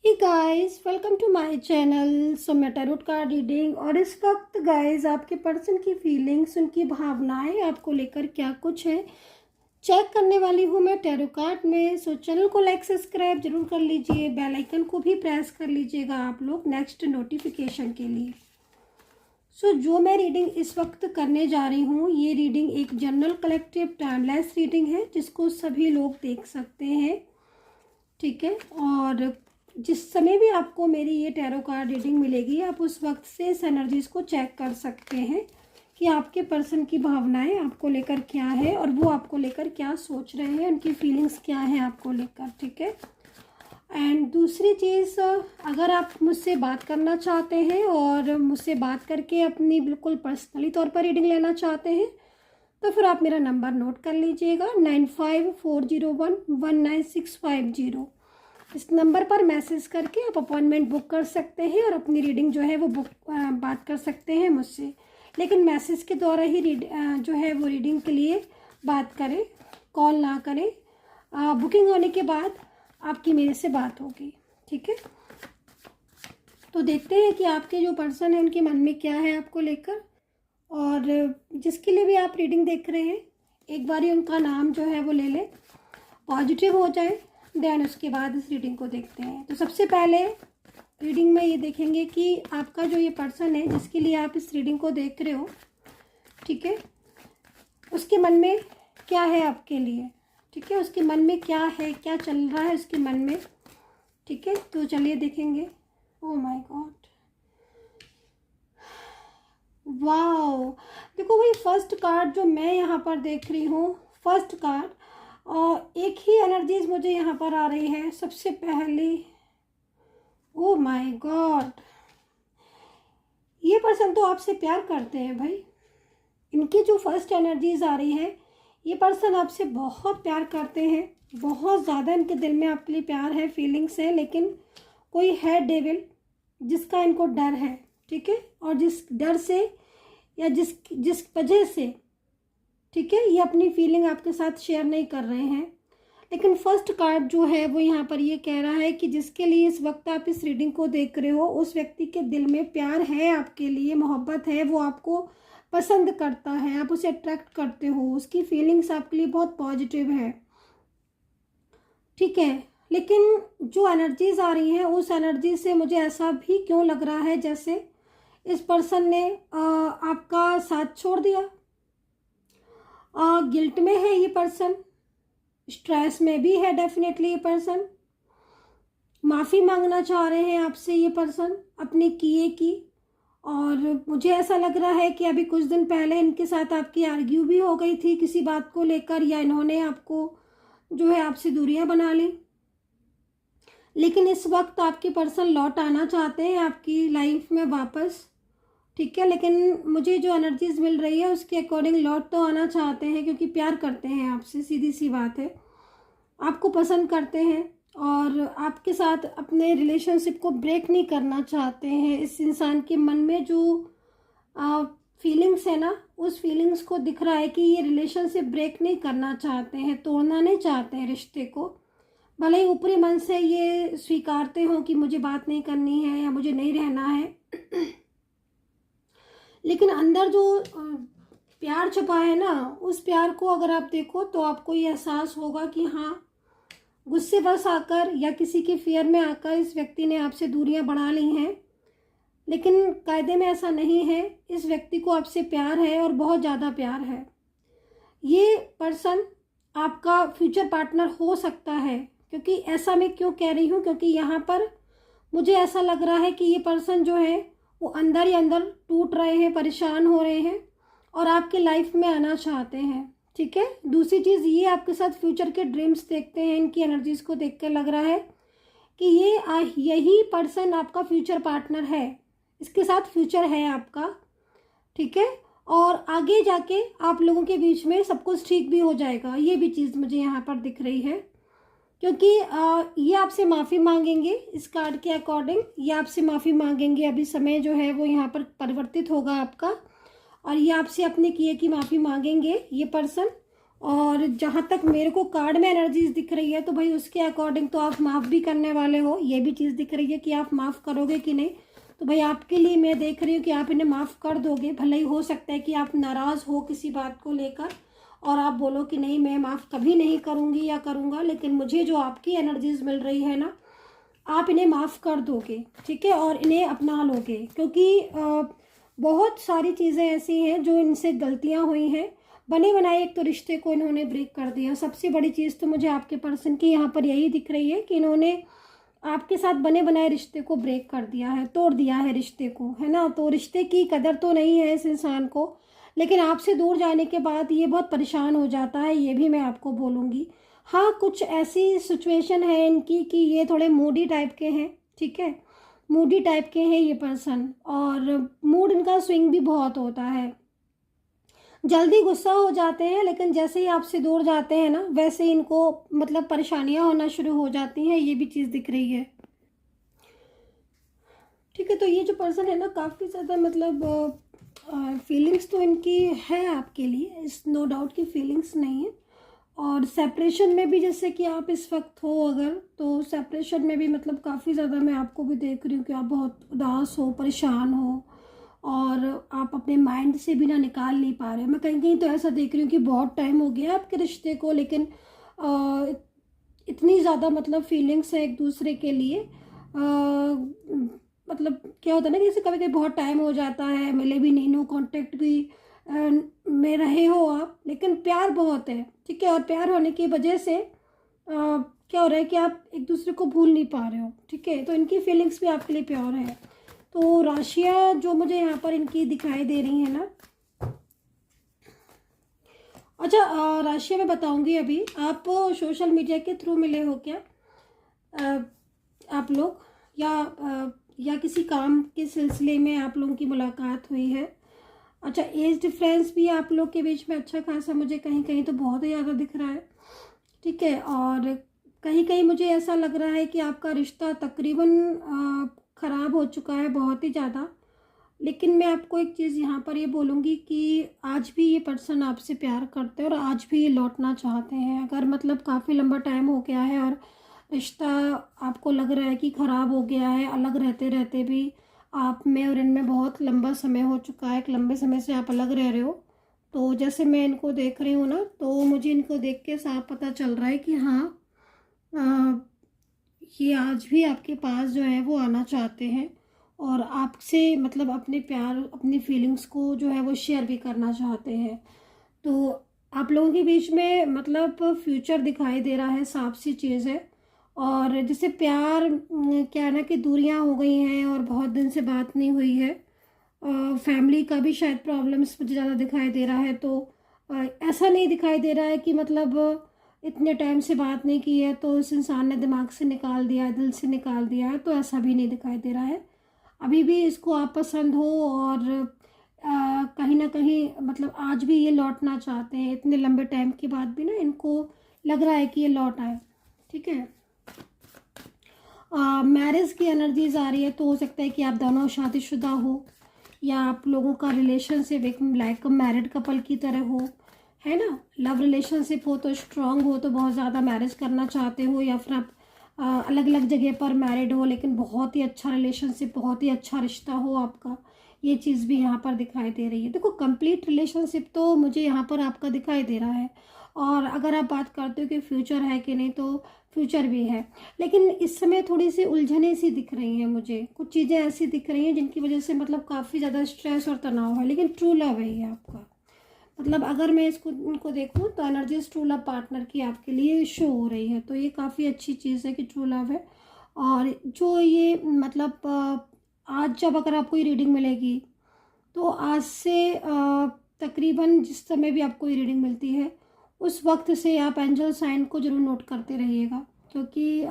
Hey guys, welcome to my channel. So मैं tarot card reading और इस वक्त गाइस आपके पर्सन की फीलिंग्स, उनकी भावनाएं आपको लेकर क्या कुछ है चेक करने वाली हूँ मैं टैरो कार्ड में। सो चैनल को लाइक सब्सक्राइब जरूर कर लीजिए, बेल आइकन को भी प्रेस कर लीजिएगा आप लोग नेक्स्ट नोटिफिकेशन के लिए। सो जो मैं रीडिंग इस वक्त करने जा रही हूँ, ये रीडिंग एक जनरल कलेक्टिव टाइमलेस रीडिंग है जिसको सभी लोग देख सकते हैं, ठीक है। और जिस समय भी आपको मेरी ये टैरो कार्ड रीडिंग मिलेगी, आप उस वक्त से इस एनर्जीज को चेक कर सकते हैं कि आपके पर्सन की भावनाएं आपको लेकर क्या है और वो आपको लेकर क्या सोच रहे हैं, उनकी फीलिंग्स क्या है आपको लेकर, ठीक है। एंड दूसरी चीज़, अगर आप मुझसे बात करना चाहते हैं और मुझसे बात करके अपनी बिल्कुल पर्सनली तौर पर रीडिंग लेना चाहते हैं, तो फिर आप मेरा नंबर नोट कर लीजिएगा 9540119650। इस नंबर पर मैसेज करके आप अपॉइंटमेंट बुक कर सकते हैं और अपनी रीडिंग जो है वो बात कर सकते हैं मुझसे। लेकिन मैसेज के द्वारा ही जो है वो रीडिंग के लिए बात करें, कॉल ना करें। बुकिंग होने के बाद आपकी मेरे से बात होगी, ठीक है। तो देखते हैं कि आपके जो पर्सन है उनके मन में क्या है आपको लेकर। और जिसके लिए भी आप रीडिंग देख रहे हैं, एक बार ही उनका नाम जो है वो ले लें, पॉजिटिव हो जाए, देन उसके बाद इस रीडिंग को देखते हैं। तो सबसे पहले रीडिंग में ये देखेंगे कि आपका जो ये पर्सन है जिसके लिए आप इस रीडिंग को देख रहे हो, ठीक है, उसके मन में क्या है आपके लिए, ठीक है। उसके मन में क्या है, क्या चल रहा है उसके मन में, ठीक है। तो चलिए देखेंगे। ओह माय गॉड, वाओ, देखो भाई, फर्स्ट कार्ड जो मैं यहाँ पर देख रही हूँ, फर्स्ट कार्ड, और एक ही एनर्जीज मुझे यहाँ पर आ रही है सबसे पहले। ओह माय गॉड, ये पर्सन तो आपसे प्यार करते हैं भाई। इनकी जो फर्स्ट एनर्जीज आ रही है, ये पर्सन आपसे बहुत प्यार करते हैं, बहुत ज़्यादा इनके दिल में आपके लिए प्यार है, फीलिंग्स है। लेकिन कोई है डेविल जिसका इनको डर है, ठीक है। और जिस डर से या जिस जिस वजह से, ठीक है, ये अपनी फीलिंग आपके साथ शेयर नहीं कर रहे हैं। लेकिन फर्स्ट कार्ड जो है वो यहाँ पर ये कह रहा है कि जिसके लिए इस वक्त आप इस रीडिंग को देख रहे हो, उस व्यक्ति के दिल में प्यार है आपके लिए, मोहब्बत है, वो आपको पसंद करता है, आप उसे अट्रैक्ट करते हो, उसकी फीलिंग्स आपके लिए बहुत पॉजिटिव है, ठीक है। लेकिन जो एनर्जीज आ रही हैं, उस एनर्जी से मुझे ऐसा भी क्यों लग रहा है जैसे इस पर्सन ने आपका साथ छोड़ दिया। गिल्ट में है ये पर्सन, स्ट्रेस में भी है डेफिनेटली ये पर्सन, माफ़ी मांगना चाह रहे हैं आपसे ये पर्सन अपने किए की। और मुझे ऐसा लग रहा है कि अभी कुछ दिन पहले इनके साथ आपकी आर्ग्यू भी हो गई थी किसी बात को लेकर, या इन्होंने आपको जो है आपसे दूरियां बना ली। लेकिन इस वक्त आपके पर्सन लौट आना चाहते हैं आपकी लाइफ में वापस, ठीक है। लेकिन मुझे जो एनर्जीज मिल रही है उसके अकॉर्डिंग लौट तो आना चाहते हैं, क्योंकि प्यार करते हैं आपसे, सीधी सी बात है, आपको पसंद करते हैं और आपके साथ अपने रिलेशनशिप को ब्रेक नहीं करना चाहते हैं। इस इंसान के मन में जो फीलिंग्स है ना, उस फीलिंग्स को दिख रहा है कि ये रिलेशनशिप ब्रेक नहीं करना चाहते हैं, तोड़ना नहीं चाहते हैं रिश्ते को। भले ही ऊपरी मन से ये स्वीकारते हो कि मुझे बात नहीं करनी है या मुझे नहीं रहना है, लेकिन अंदर जो प्यार छुपा है ना, उस प्यार को अगर आप देखो तो आपको ये एहसास होगा कि हाँ, गुस्से बस आकर या किसी के फियर में आकर इस व्यक्ति ने आपसे दूरियां बढ़ा ली हैं। लेकिन कायदे में ऐसा नहीं है, इस व्यक्ति को आपसे प्यार है और बहुत ज़्यादा प्यार है। ये पर्सन आपका फ्यूचर पार्टनर हो सकता है। क्योंकि ऐसा मैं क्यों कह रही हूँ, क्योंकि यहाँ पर मुझे ऐसा लग रहा है कि ये पर्सन जो है वो अंदर ही अंदर टूट रहे हैं, परेशान हो रहे हैं और आपके लाइफ में आना चाहते हैं, ठीक है। दूसरी चीज़, ये आपके साथ फ्यूचर के ड्रीम्स देखते हैं। इनकी एनर्जीज को देखकर लग रहा है कि यही पर्सन आपका फ्यूचर पार्टनर है, इसके साथ फ्यूचर है आपका, ठीक है। और आगे जाके आप लोगों के बीच में सब कुछ ठीक भी हो जाएगा, ये भी चीज़ मुझे यहाँ पर दिख रही है। क्योंकि ये आपसे माफ़ी मांगेंगे, इस कार्ड के अकॉर्डिंग ये आपसे माफ़ी मांगेंगे। अभी समय जो है वो यहाँ पर परिवर्तित होगा आपका, और ये आपसे अपने किए की माफ़ी मांगेंगे ये पर्सन। और जहाँ तक मेरे को कार्ड में एनर्जीज दिख रही है तो भाई उसके अकॉर्डिंग तो आप माफ़ भी करने वाले हो, ये भी चीज़ दिख रही है कि आप माफ़ करोगे कि नहीं। तो भाई आपके लिए मैं देख रही हूँ कि आप इन्हें माफ़ कर दोगे। भले ही हो सकता है कि आप नाराज़ हो किसी बात को लेकर और आप बोलो कि नहीं मैं माफ़ कभी नहीं करूँगी या करूँगा, लेकिन मुझे जो आपकी एनर्जीज मिल रही है ना, आप इन्हें माफ़ कर दोगे, ठीक है, और इन्हें अपना लोगे। क्योंकि बहुत सारी चीज़ें ऐसी हैं जो इनसे गलतियाँ हुई हैं। बने बनाए एक तो रिश्ते को इन्होंने ब्रेक कर दिया। सबसे बड़ी चीज़ तो मुझे आपके पर्सन की यहाँ पर यही दिख रही है कि इन्होंने आपके साथ बने बनाए रिश्ते को ब्रेक कर दिया है, तोड़ दिया है रिश्ते को, है ना। तो रिश्ते की कदर तो नहीं है इस इंसान को, लेकिन आपसे दूर जाने के बाद ये बहुत परेशान हो जाता है, ये भी मैं आपको बोलूँगी। हाँ, कुछ ऐसी सिचुएशन है इनकी कि ये थोड़े मूडी टाइप के हैं, ठीक है, मूडी टाइप के हैं ये पर्सन, और मूड इनका स्विंग भी बहुत होता है। जल्दी गुस्सा हो जाते हैं, लेकिन जैसे ही आपसे दूर जाते हैं ना, वैसे ही इनको मतलब परेशानियां होना शुरू हो जाती हैं, ये भी चीज़ दिख रही है, ठीक है। तो ये जो पर्सन है ना, काफ़ी ज़्यादा मतलब फीलिंग्स तो इनकी है आपके लिए, इस नो डाउट की फीलिंग्स नहीं है। और सेपरेशन में भी जैसे कि आप इस वक्त हो अगर, तो सेपरेशन में भी मतलब काफ़ी ज़्यादा मैं आपको भी देख रही हूँ कि आप बहुत उदास हो, परेशान हो, और आप अपने माइंड से भी ना निकाल नहीं पा रहे हो। मैं कहीं कहीं तो ऐसा देख रही हूँ कि बहुत टाइम हो गया आपके रिश्ते को, लेकिन अ, इतनी ज़्यादा मतलब फीलिंग्स है एक दूसरे के लिए। मतलब क्या होता है ना कि जैसे कभी कभी बहुत टाइम हो जाता है, मिले भी नहीं, नो कांटेक्ट भी में रहे हो आप, लेकिन प्यार बहुत है, ठीक है। और प्यार होने की वजह से क्या हो रहा है कि आप एक दूसरे को भूल नहीं पा रहे हो, ठीक है। तो इनकी फीलिंग्स भी आपके लिए प्योर है। तो राशियाँ जो मुझे यहाँ पर इनकी दिखाई दे रही है ना, अच्छा राशियाँ मैं बताऊंगी अभी। आप सोशल मीडिया के थ्रू मिले हो क्या अ, आप लोग, या किसी काम के सिलसिले में आप लोगों की मुलाकात हुई है? अच्छा, एज डिफरेंस भी आप लोग के बीच में अच्छा खासा मुझे कहीं कहीं तो बहुत ही ज़्यादा दिख रहा है, ठीक है। और कहीं कहीं मुझे ऐसा लग रहा है कि आपका रिश्ता तकरीबन ख़राब हो चुका है बहुत ही ज़्यादा। लेकिन मैं आपको एक चीज़ यहाँ पर ये बोलूँगी कि आज भी ये पर्सन आपसे प्यार करते हैं और आज भी ये लौटना चाहते हैं। अगर मतलब काफ़ी लंबा टाइम हो गया है और रिश्ता आपको लग रहा है कि ख़राब हो गया है, अलग रहते रहते भी आप में और इनमें बहुत लंबा समय हो चुका है, एक लंबे समय से आप अलग रह रहे हो, तो जैसे मैं इनको देख रही हूँ ना, तो मुझे इनको देख के साफ पता चल रहा है कि हाँ, अ, ये आज भी आपके पास जो है वो आना चाहते हैं और आपसे मतलब अपने प्यार, अपनी फीलिंग्स को जो है वो शेयर भी करना चाहते हैं। तो आप लोगों के बीच में मतलब फ्यूचर दिखाई दे रहा है, साफ सी चीज़ है। और जैसे प्यार क्या है ना कि दूरियां हो गई हैं और बहुत दिन से बात नहीं हुई है, फैमिली का भी शायद प्रॉब्लम्स मुझे ज़्यादा दिखाई दे रहा है। तो ऐसा नहीं दिखाई दे रहा है कि मतलब इतने टाइम से बात नहीं की है तो इस इंसान ने दिमाग से निकाल दिया है, दिल से निकाल दिया है, तो ऐसा भी नहीं दिखाई दे रहा है। अभी भी इसको आप पसंद हो और कहीं ना कहीं मतलब आज भी ये लौटना चाहते हैं, इतने लंबे टाइम के बाद भी ना इनको लग रहा है कि ये लौट आए, ठीक है। मैरिज की एनर्जीज आ रही है, तो हो सकता है कि आप दोनों शादीशुदा हो या आप लोगों का रिलेशनशिप एक लाइक मैरिड कपल की तरह हो, है ना। लव रिलेशनशिप हो तो स्ट्रांग हो, तो बहुत ज़्यादा मैरिज करना चाहते हो, या फिर आप अलग अलग जगह पर मैरिड हो लेकिन बहुत ही अच्छा रिलेशनशिप, बहुत ही अच्छा रिश्ता हो आपका, ये चीज़ भी यहाँ पर दिखाई दे रही है। देखो कंप्लीट रिलेशनशिप तो मुझे यहाँ पर आपका दिखाई दे रहा है। और अगर आप बात करते हो कि फ्यूचर है कि नहीं, तो फ्यूचर भी है, लेकिन इस समय थोड़ी सी उलझने सी दिख रही हैं मुझे, कुछ चीज़ें ऐसी दिख रही हैं जिनकी वजह से मतलब काफ़ी ज़्यादा स्ट्रेस और तनाव है, लेकिन ट्रू लव है ये आपका। मतलब अगर मैं इसको इनको देखूँ तो एनर्जीज ट्रू लव पार्टनर की आपके लिए शो हो रही है, तो ये काफ़ी अच्छी चीज़ है कि ट्रू लव है। और जो ये मतलब आज जब अगर आपको ये रीडिंग मिलेगी, तो आज से तकरीबन जिस समय भी आपको ये रीडिंग मिलती है, उस वक्त से आप एंजल साइन को ज़रूर नोट करते रहिएगा, क्योंकि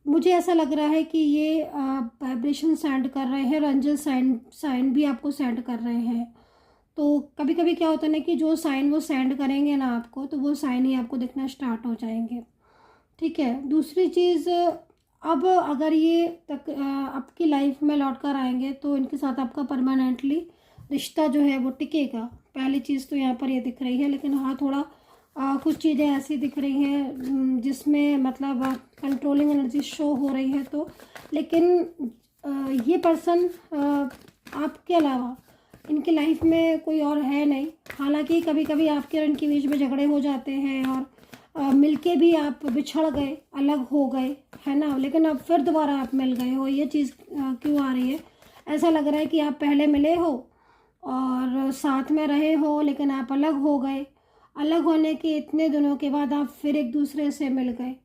मुझे ऐसा लग रहा है कि ये वाइब्रेशन सेंड कर रहे हैं और एंजल साइन साइन भी आपको सेंड कर रहे हैं। तो कभी कभी क्या होता है ना कि जो साइन वो सेंड करेंगे ना आपको, तो वो साइन ही आपको दिखना स्टार्ट हो जाएंगे, ठीक है। दूसरी चीज़, अब अगर ये तक आपकी लाइफ में लौट कर आएंगे तो इनके साथ आपका परमानेंटली रिश्ता जो है वो टिकेगा। पहली चीज़ तो यहाँ पर ये दिख रही है, लेकिन हाँ थोड़ा कुछ चीज़ें ऐसी दिख रही हैं जिसमें मतलब कंट्रोलिंग एनर्जी शो हो रही है। तो लेकिन ये पर्सन आपके अलावा इनकी लाइफ में कोई और है नहीं। हालांकि कभी कभी आपके और इनके बीच में झगड़े हो जाते हैं और मिलके भी आप बिछड़ गए, अलग हो गए, है ना, लेकिन अब फिर दोबारा आप मिल गए हो। ये चीज़ क्यों आ रही है? ऐसा लग रहा है कि आप पहले मिले हो और साथ में रहे हो, लेकिन आप अलग हो गए। अलग होने के इतने दिनों के बाद आप फिर एक दूसरे से मिल गए।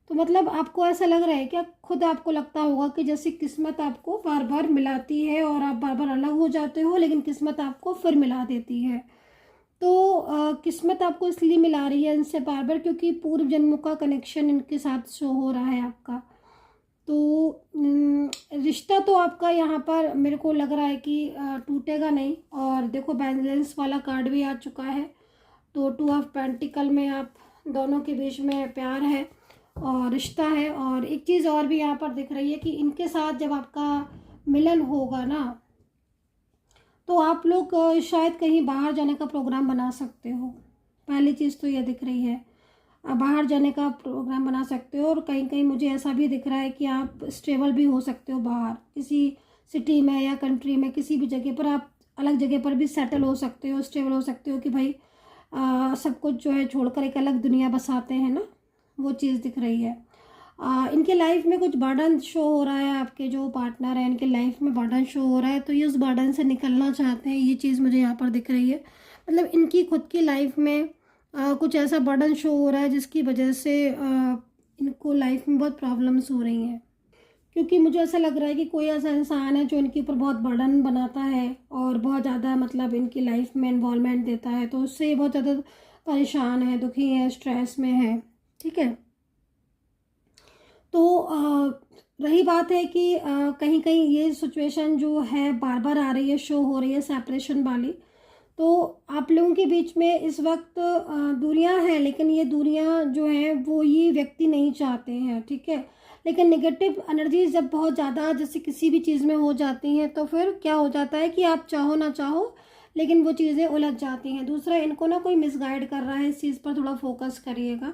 तो मतलब आपको ऐसा लग रहा है क्या, खुद आपको लगता होगा कि जैसे किस्मत आपको बार बार मिलाती है और आप बार बार अलग हो जाते हो, लेकिन किस्मत आपको फिर मिला देती है। तो किस्मत आपको इसलिए मिला रही है इनसे बार बार क्योंकि पूर्व जन्मों का कनेक्शन इनके साथ शो हो रहा है आपका। तो रिश्ता तो आपका यहाँ पर मेरे को लग रहा है कि टूटेगा नहीं। और देखो बैलेंस वाला कार्ड भी आ चुका है। तो 2 ऑफ पेंटिकल में आप दोनों के बीच में प्यार है और रिश्ता है। और एक चीज़ और भी यहाँ पर दिख रही है कि इनके साथ जब आपका मिलन होगा ना, तो आप लोग शायद कहीं बाहर जाने का प्रोग्राम बना सकते हो। पहली चीज़ तो ये दिख रही है, आप बाहर जाने का प्रोग्राम बना सकते हो। और कहीं कहीं मुझे ऐसा भी दिख रहा है कि आप स्टेबल भी हो सकते हो, बाहर किसी सिटी में या कंट्री में किसी भी जगह पर आप अलग जगह पर भी सेटल हो सकते हो, स्टेबल हो सकते हो कि भाई सब कुछ जो है छोड़कर एक अलग दुनिया बसाते हैं ना, वो चीज़ दिख रही है। इनके लाइफ में कुछ बर्डन शो हो रहा है, आपके जो पार्टनर है इनके लाइफ में बर्डन शो हो रहा है। तो ये उस बर्डन से निकलना चाहते हैं, ये चीज़ मुझे यहाँ पर दिख रही है। मतलब इनकी खुद की लाइफ में कुछ ऐसा बर्डन शो हो रहा है जिसकी वजह से इनको लाइफ में बहुत प्रॉब्लम्स हो रही हैं। क्योंकि मुझे ऐसा लग रहा है कि कोई ऐसा इंसान है जो इनके ऊपर बहुत बर्डन बनाता है और बहुत ज़्यादा मतलब इनकी लाइफ में इन्वॉल्वमेंट देता है। तो उससे ये बहुत ज़्यादा परेशान है, दुखी है, स्ट्रेस में है। ठीक है। तो रही बात है कि कहीं कहीं ये सिचुएशन जो है बार बार आ रही है, शो हो रही है सेपरेशन वाली। तो आप लोगों के बीच में इस वक्त दूरियां हैं, लेकिन ये दूरियां जो हैं वो ये व्यक्ति नहीं चाहते हैं। ठीक है। लेकिन नेगेटिव एनर्जीज जब बहुत ज़्यादा जैसे किसी भी चीज़ में हो जाती हैं तो फिर क्या हो जाता है कि आप चाहो ना चाहो लेकिन वो चीज़ें उलझ जाती हैं। दूसरा, इनको ना कोई मिसगाइड कर रहा है, इस चीज़ पर थोड़ा फोकस करिएगा।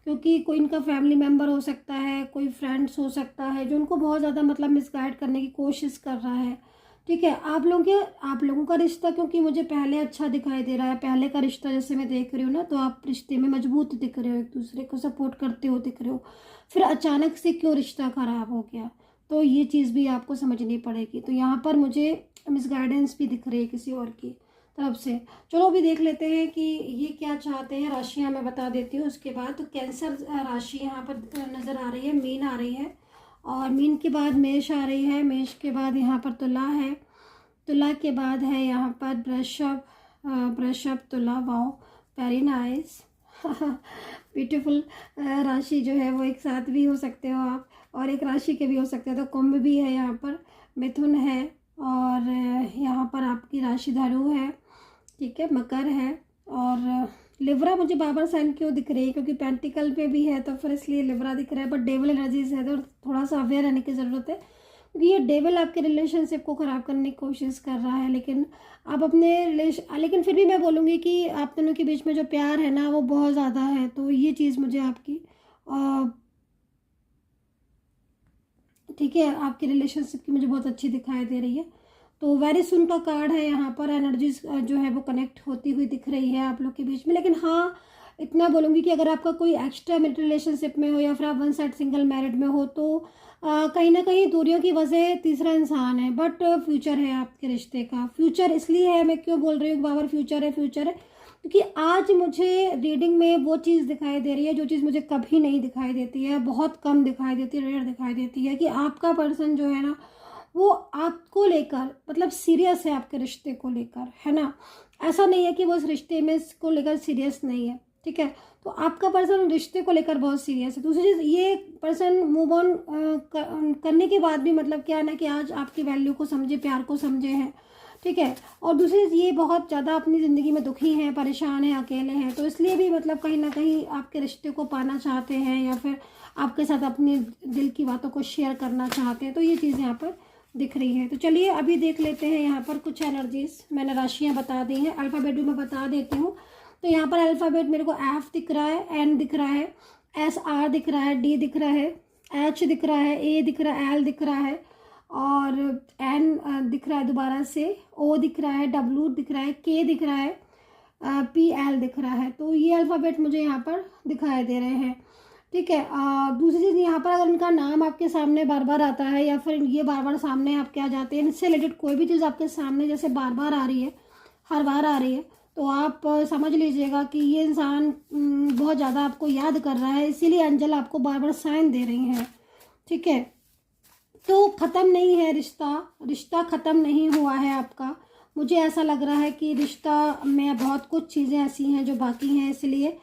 क्योंकि कोई इनका फैमिली मेम्बर हो सकता है, कोई फ्रेंड्स हो सकता है जो उनको बहुत ज़्यादा मतलब मिसगाइड करने की कोशिश कर रहा है। ठीक है। आप लोगों का रिश्ता क्योंकि मुझे पहले अच्छा दिखाई दे रहा है, पहले का रिश्ता जैसे मैं देख रही हूँ ना, तो आप रिश्ते में मजबूत दिख रहे हो, एक दूसरे को सपोर्ट करते हो दिख रहे हो। फिर अचानक से क्यों रिश्ता खराब हो गया, तो ये चीज़ भी आपको समझनी पड़ेगी। तो यहाँ पर मुझे मिसगाइडेंस भी दिख रही है किसी और की तरफ से। चलो अभी देख लेते हैं कि ये क्या चाहते हैं। राशियाँ मैं बता देती हूँ उसके बाद। तो कैंसर राशि यहाँ पर नज़र आ रही है, मीन आ रही है, और मीन के बाद मेष आ रही है, मेष के बाद यहाँ पर तुला है, तुला के बाद है यहाँ पर वृषभ, वृषभ तुला। Wow, very nice, beautiful. राशि जो है वो एक साथ भी हो सकते हो आप और एक राशि के भी हो सकते हो। तो कुंभ भी है यहाँ पर, मिथुन है, और यहाँ पर आपकी राशि धनु है। ठीक है, मकर है, और लिब्रा मुझे बाबर साइन क्यों दिख रही है, क्योंकि पेंटिकल पे भी है तो फिर इसलिए लिब्रा दिख रहा है। बट डेविल एनर्जीज है तो थोड़ा सा अवेयर रहने की ज़रूरत है, क्योंकि ये डेविल आपके रिलेशनशिप को ख़राब करने की कोशिश कर रहा है। लेकिन आप लेकिन फिर भी मैं बोलूँगी कि आप दोनों के बीच में जो प्यार है ना वो बहुत ज़्यादा है। तो ये चीज़ मुझे आपकी ठीक है, आपकी रिलेशनशिप की मुझे बहुत अच्छी दिखाई दे रही है। तो वेरी सुन का कार्ड है यहाँ पर, एनर्जीज जो है वो कनेक्ट होती हुई दिख रही है आप लोग के बीच में। लेकिन हाँ, इतना बोलूँगी कि अगर आपका कोई एक्स्ट्रा मैरिटल रिलेशनशिप में हो या फिर आप वन साइड सिंगल मैरिड में हो तो कहीं ना कहीं दूरियों की वजह तीसरा इंसान है। बट फ्यूचर है आपके रिश्ते का। फ्यूचर इसलिए है, मैं क्यों बोल रही हूँ बाबर फ्यूचर है, फ्यूचर है क्योंकि आज मुझे रीडिंग में वो चीज़ दिखाई दे रही है जो चीज़ मुझे कभी नहीं दिखाई देती है, बहुत कम दिखाई देती है, रेयर दिखाई देती है, कि आपका पर्सन जो है ना वो आपको लेकर मतलब सीरियस है, आपके रिश्ते को लेकर, है ना। ऐसा नहीं है कि वो इस रिश्ते में इसको लेकर सीरियस नहीं है। ठीक है। तो आपका पर्सन रिश्ते को लेकर बहुत सीरियस है। दूसरी चीज़, ये पर्सन मूव ऑन करने के बाद भी मतलब क्या है ना कि आज आपकी वैल्यू को समझे, प्यार को समझे हैं। ठीक है। और दूसरी चीज़, ये बहुत ज़्यादा अपनी ज़िंदगी में दुखी हैं, परेशान हैं, अकेले हैं, तो इसलिए भी मतलब कहीं ना कहीं आपके रिश्ते को पाना चाहते हैं या फिर आपके साथ अपने दिल की बातों को शेयर करना चाहते हैं। तो ये चीज़ यहाँ पर दिख रही है। तो चलिए अभी देख लेते हैं यहाँ पर कुछ एनर्जीज। मैंने राशियाँ बता दी हैं, अल्फ़ाबेट भी मैं बता देती हूँ। तो यहाँ पर अल्फ़ाबेट मेरे को एफ दिख रहा है, एन दिख रहा है, एस आर दिख रहा है, डी दिख रहा है, एच दिख रहा है, ए दिख रहा है, एल दिख रहा है और एन दिख रहा है दोबारा से, ओ दिख रहा है, डब्ल्यू दिख रहा है, के दिख रहा है, पी एल दिख रहा है। तो ये अल्फ़ाबेट मुझे यहाँ पर दिखाई दे रहे हैं, ठीक है। दूसरी चीज़ यहाँ पर अगर इनका नाम आपके सामने बार बार आता है या फिर ये बार बार सामने आपके आ जाते हैं, इससे रिलेटेड कोई भी चीज़ आपके सामने जैसे बार बार आ रही है, हर बार आ रही है, तो आप समझ लीजिएगा कि ये इंसान बहुत ज़्यादा आपको याद कर रहा है, इसीलिए अंजल आपको बार बार साइन दे रही हैं, ठीक है। तो ख़त्म नहीं है रिश्ता ख़त्म नहीं हुआ है आपका। मुझे ऐसा लग रहा है कि रिश्ता में बहुत कुछ चीज़ें ऐसी हैं जो बाकी हैं, इसलिए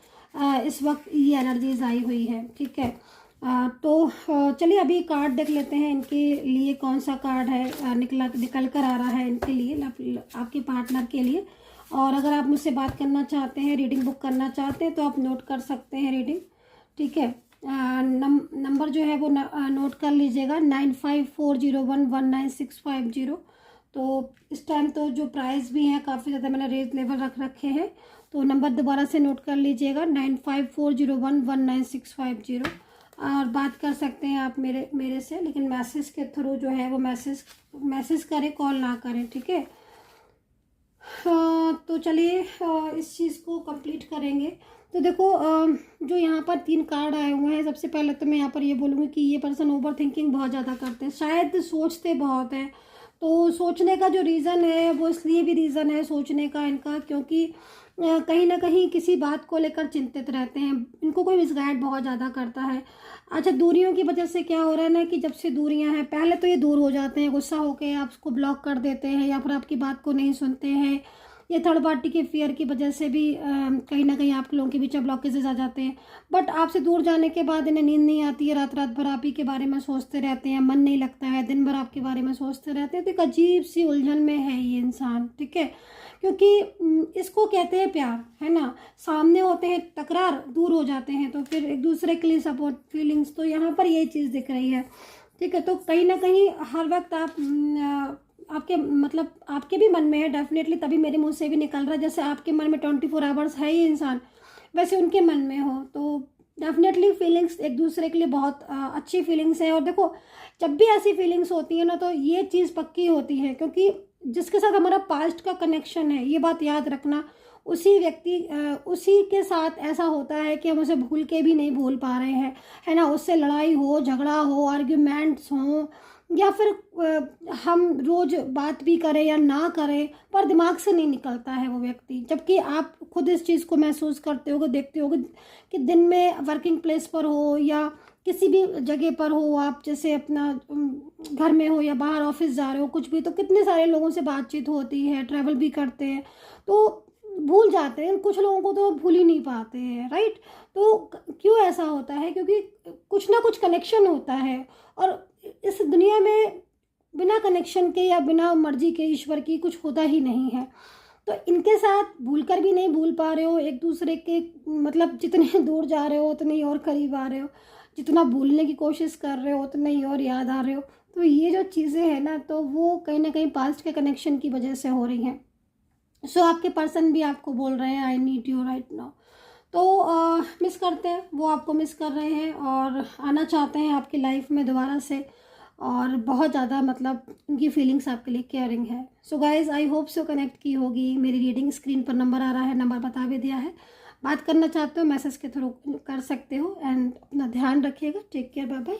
इस वक्त ये एनर्जीज आई हुई है, ठीक है। तो चलिए अभी कार्ड देख लेते हैं इनके लिए कौन सा कार्ड है निकल कर आ रहा है इनके लिए, आपके पार्टनर के लिए। और अगर आप मुझसे बात करना चाहते हैं, रीडिंग बुक करना चाहते हैं, तो आप नोट कर सकते हैं रीडिंग, ठीक है। नंबर जो है वो नोट कर लीजिएगा 9540119650। तो इस टाइम तो जो प्राइस भी हैं काफ़ी ज़्यादा मैंने रेट लेवल रख रखे हैं, तो नंबर दोबारा से नोट कर लीजिएगा 9540119650। और बात कर सकते हैं आप मेरे से, लेकिन मैसेज के थ्रू जो है वो मैसेज करें, कॉल ना करें, ठीक है। तो चलिए इस चीज़ को कंप्लीट करेंगे। तो देखो जो यहाँ पर 3 कार्ड आए हुए हैं, सबसे पहले तो मैं यहाँ पर ये बोलूँगी कि ये पर्सन ओवर थिंकिंग बहुत ज़्यादा करते हैं, शायद सोचते बहुत हैं। तो सोचने का जो रीज़न है वो इसलिए भी रीज़न है सोचने का इनका, क्योंकि कहीं ना कहीं किसी बात को लेकर चिंतित रहते हैं, इनको कोई मिसगाइड बहुत ज़्यादा करता है। अच्छा, दूरियों की वजह से क्या हो रहा है ना कि जब से दूरियां हैं, पहले तो ये दूर हो जाते हैं, गुस्सा होकर आपको ब्लॉक कर देते हैं या फिर आपकी बात को नहीं सुनते हैं, ये थर्ड पार्टी के फेयर की वजह से भी कहीं ना कहीं आप लोगों के बीच ब्लॉकेजेस आ जाते हैं। बट आपसे दूर जाने के बाद इन्हें नींद नहीं आती है, रात रात भर आप ही के बारे में सोचते रहते हैं, मन नहीं लगता है, दिन भर आपके बारे में सोचते रहते हैं। तो एक अजीब सी उलझन में है ये इंसान, ठीक है, क्योंकि इसको कहते हैं प्यार, है ना। सामने होते हैं तकरार, दूर हो जाते हैं, तो फिर एक दूसरे के लिए सपोर्ट फीलिंग्स, तो यहाँ पर ये चीज़ दिख रही है, ठीक है। तो कहीं ना कहीं हर वक्त आप आपके मतलब आपके भी मन में है डेफिनेटली, तभी मेरे मुंह से भी निकल रहा है, जैसे आपके मन में 24 आवर्स है ये इंसान, वैसे उनके मन में हो। तो डेफिनेटली फीलिंग्स एक दूसरे के लिए बहुत अच्छी फीलिंग्स है। और देखो जब भी ऐसी फीलिंग्स होती है ना, तो ये चीज़ पक्की होती है, क्योंकि जिसके साथ हमारा पास्ट का कनेक्शन है, ये बात याद रखना, उसी व्यक्ति उसी के साथ ऐसा होता है कि हम उसे भूल के भी नहीं भूल पा रहे हैं, है ना। उससे लड़ाई हो, झगड़ा हो, आर्ग्यूमेंट्स हों, या फिर हम रोज़ बात भी करें या ना करें, पर दिमाग से नहीं निकलता है वो व्यक्ति। जबकि आप खुद इस चीज़ को महसूस करते होगे, देखते होगे कि दिन में वर्किंग प्लेस पर हो या किसी भी जगह पर हो, आप जैसे अपना घर में हो या बाहर ऑफिस जा रहे हो, कुछ भी, तो कितने सारे लोगों से बातचीत होती है, ट्रैवल भी करते हैं, तो भूल जाते हैं। कुछ लोगों को तो भूल ही नहीं पाते हैं, राइट। तो क्यों ऐसा होता है? क्योंकि कुछ ना कुछ कनेक्शन होता है, और इस दुनिया में बिना कनेक्शन के या बिना मर्जी के ईश्वर की कुछ होता ही नहीं है। तो इनके साथ भूल कर भी नहीं भूल पा रहे हो, एक दूसरे के मतलब जितने दूर जा रहे हो उतने ही और करीब आ रहे हो, जितना भूलने की कोशिश कर रहे हो उतने ही और याद आ रहे हो। तो ये जो चीज़ें हैं ना, तो वो कहीं ना कहीं पास्ट के कनेक्शन की वजह से हो रही हैं। सो आपके पर्सन भी आपको बोल रहे हैं I need you right now. तो मिस करते हैं, वो आपको मिस कर रहे हैं और आना चाहते हैं आपकी लाइफ में दोबारा से, और बहुत ज़्यादा मतलब उनकी फीलिंग्स आपके लिए केयरिंग है। So guys I hope so connect की होगी। मेरी रीडिंग स्क्रीन पर नंबर आ रहा है, नंबर बता भी दिया है, बात करना चाहते हो मैसेज के थ्रू कर सकते हो। एंड अपना ध्यान रखिएगा, टेक केयर, बाय बाय।